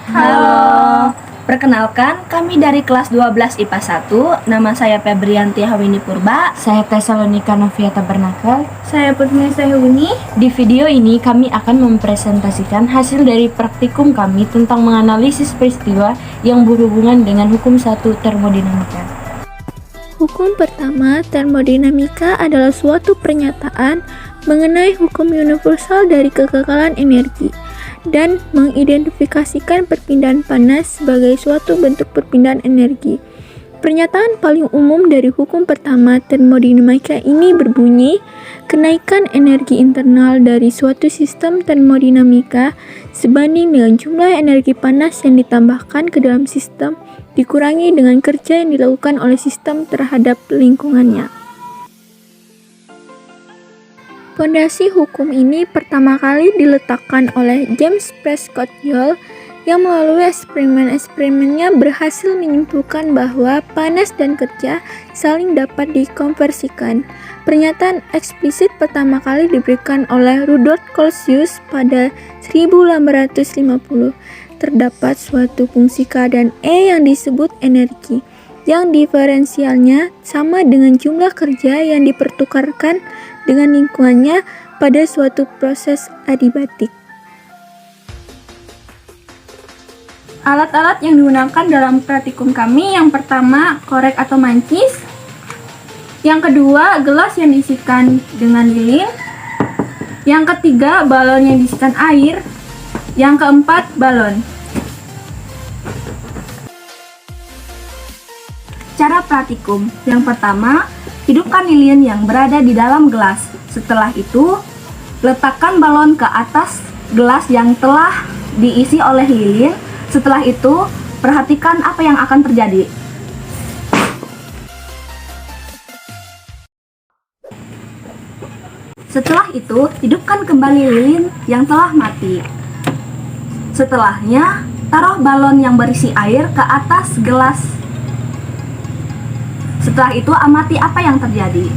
Halo. Perkenalkan, kami dari kelas 12 IPA 1. Nama saya Febrianti Hawini Purba. Saya Tesalonika Noviata Bernakal. Saya Putri Sehuni. Di video ini kami akan mempresentasikan hasil dari praktikum kami tentang menganalisis peristiwa yang berhubungan dengan hukum 1 termodinamika. Hukum pertama, termodinamika adalah suatu pernyataan mengenai hukum universal dari kekekalan energi dan mengidentifikasikan perpindahan panas sebagai suatu bentuk perpindahan energi. Pernyataan paling umum dari hukum pertama termodinamika ini berbunyi, kenaikan energi internal dari suatu sistem termodinamika sebanding dengan jumlah energi panas yang ditambahkan ke dalam sistem dikurangi dengan kerja yang dilakukan oleh sistem terhadap lingkungannya. Fondasi hukum ini pertama kali diletakkan oleh James Prescott Joule yang melalui eksperimen-eksperimennya berhasil menyimpulkan bahwa panas dan kerja saling dapat dikonversikan. Pernyataan eksplisit pertama kali diberikan oleh Rudolf Clausius pada 1850. Terdapat suatu fungsi K dan E yang disebut energi, yang diferensialnya sama dengan jumlah kerja yang dipertukarkan dengan lingkungannya pada suatu proses adiabatik. Alat-alat yang digunakan dalam praktikum kami, yang pertama korek atau mancis, yang kedua gelas yang diisikan dengan lilin, yang ketiga balon yang diisikan air, yang keempat balon. Cara praktikum, yang pertama, hidupkan lilin yang berada di dalam gelas. Setelah itu, letakkan balon ke atas gelas yang telah diisi oleh lilin. Setelah itu, perhatikan apa yang akan terjadi. Setelah itu, hidupkan kembali lilin yang telah mati. Setelahnya, taruh balon yang berisi air ke atas gelas. Setelah itu, amati apa yang terjadi.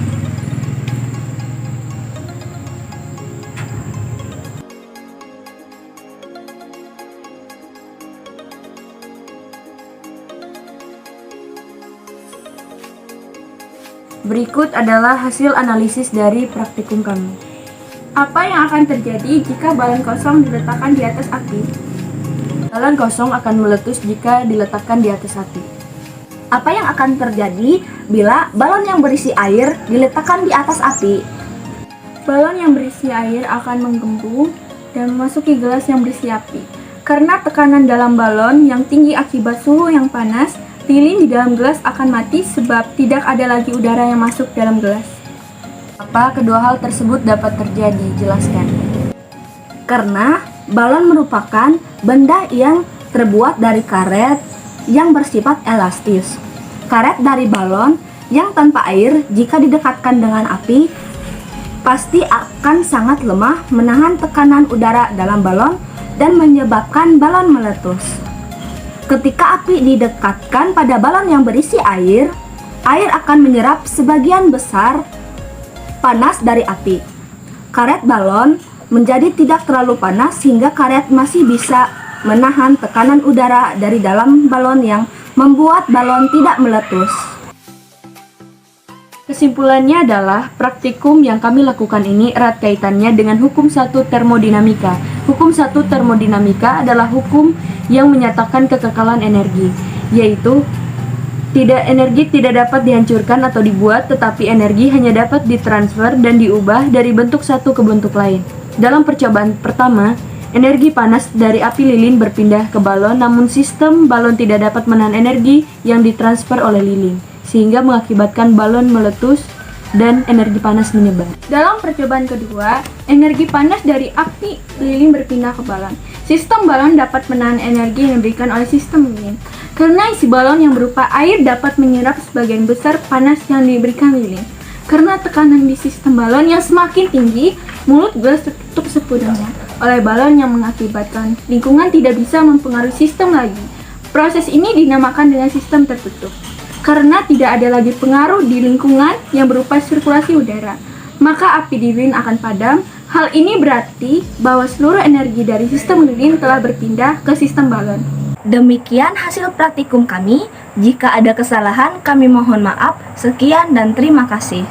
Berikut adalah hasil analisis dari praktikum kami. Apa yang akan terjadi jika balon kosong diletakkan di atas api? Balon kosong akan meletus jika diletakkan di atas api. Apa yang akan terjadi bila balon yang berisi air diletakkan di atas api? Balon yang berisi air akan menggembung dan memasuki gelas yang berisi api. Karena tekanan dalam balon yang tinggi akibat suhu yang panas, lilin di dalam gelas akan mati sebab tidak ada lagi udara yang masuk dalam gelas. Apa kedua hal tersebut dapat terjadi? Jelaskan. Karena balon merupakan benda yang terbuat dari karet yang bersifat elastis. Karet dari balon yang tanpa air jika didekatkan dengan api pasti akan sangat lemah menahan tekanan udara dalam balon dan menyebabkan balon meletus. Ketika api didekatkan pada balon yang berisi air, air akan menyerap sebagian besar panas dari api. Karet balon menjadi tidak terlalu panas sehingga karet masih bisa menahan tekanan udara dari dalam balon yang membuat balon tidak meletus. Kesimpulannya adalah praktikum yang kami lakukan ini erat kaitannya dengan hukum 1 termodinamika. Hukum 1 termodinamika adalah hukum yang menyatakan kekekalan energi, yaitu energi tidak dapat dihancurkan atau dibuat, tetapi energi hanya dapat ditransfer dan diubah dari bentuk satu ke bentuk lain. Dalam percobaan pertama, energi panas dari api lilin berpindah ke balon, namun sistem balon tidak dapat menahan energi yang ditransfer oleh lilin, sehingga mengakibatkan balon meletus dan energi panas menyebar. Dalam percobaan kedua, energi panas dari api lilin berpindah ke balon. Sistem balon dapat menahan energi yang diberikan oleh sistem lilin. Karena isi balon yang berupa air dapat menyerap sebagian besar panas yang diberikan lilin. Karena tekanan di sistem balon yang semakin tinggi, mulut gelas tertutup sepenuhnya oleh balon yang mengakibatkan lingkungan tidak bisa mempengaruhi sistem lagi. Proses ini dinamakan dengan sistem tertutup. Karena tidak ada lagi pengaruh di lingkungan yang berupa sirkulasi udara, maka api lilin akan padam. Hal ini berarti bahwa seluruh energi dari sistem lilin telah berpindah ke sistem balon. Demikian hasil praktikum kami. Jika ada kesalahan, kami mohon maaf. Sekian dan terima kasih.